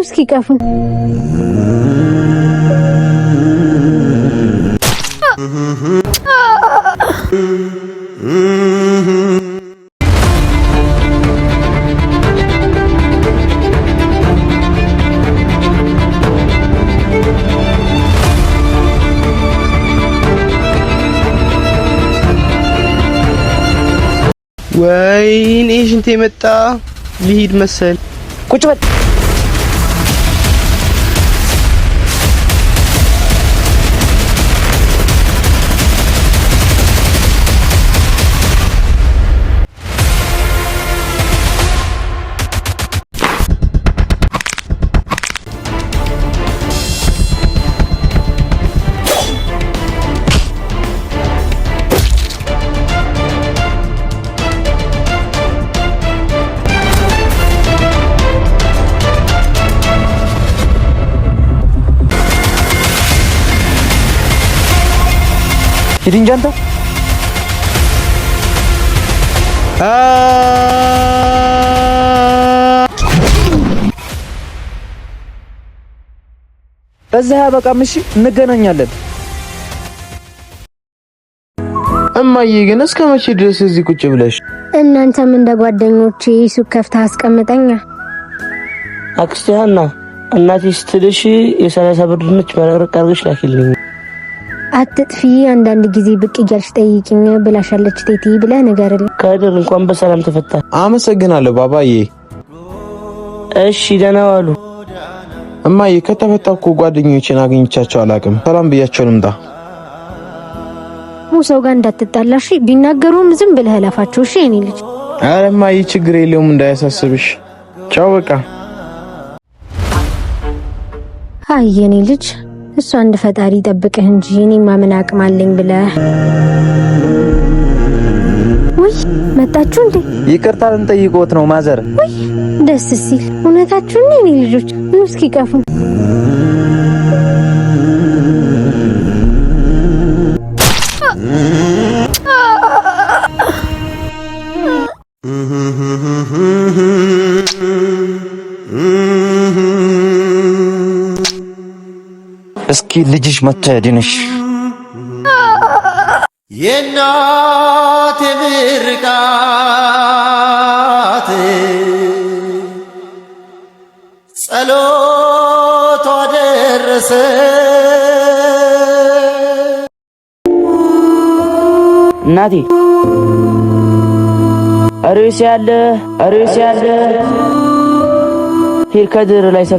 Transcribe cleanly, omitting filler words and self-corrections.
እስኪ ቀፉን ወይኔ ሽንቴ መጣ ልሂድ መሰል ቁጭ በል ሂድንጃንታ በዛ በቃም እሺ እንገናኛለን እማዬ ግን እስከ መቼ ድረስ እዚህ ቁጭ ብለሽ እናንተም እንደ ጓደኞቼ ሱቅ ከፍታ አስቀምጠኛ አክስቴና እናቴ ስትልሽ የ30 ብር ድንች መረቅ አድርገሽ ላኪልኝ አትጥፊ አንዳንድ ጊዜ ብቅ እያልሽ ጠይቂኝ ብላሻለች ቴቴ ብለ ነገርልኝ ካደር እንኳን በሰላም ተፈታ አመሰግናለሁ ባባዬ እሺ ደህና ዋሉ እማዬ ከተፈታኩ ጓደኞቼን አግኝቻቸው አላቅም ሰላም ብያቸው ልምጣ ሙሰው ጋር እንዳትጣላሽ ቢናገሩም ዝም ብለህ ለፋቸው እሺ እኔ ልጅ አረ እማዬ ችግር የለውም እንዳያሳስብሽ ቻው በቃ አይ የኔ ልጅ እሱ አንድ ፈጣሪ ጠብቀህ እንጂ እኔማ ምን አቅም አለኝ ብለህ ወይ መጣችሁ እንዴ ይቅርታ ልንጠይቅዎት ነው ማዘር ወይ ደስ ሲል እውነታችሁ ነው እኔ ልጆች ኑ እስኪ ቀፉ እስኪ ልጅሽ መጥቶ ያድንሽ የናቴ ምርቃት ጸሎቷ ደረሰ እናቴ አሬስ ያለ ሄር ከድር ላይ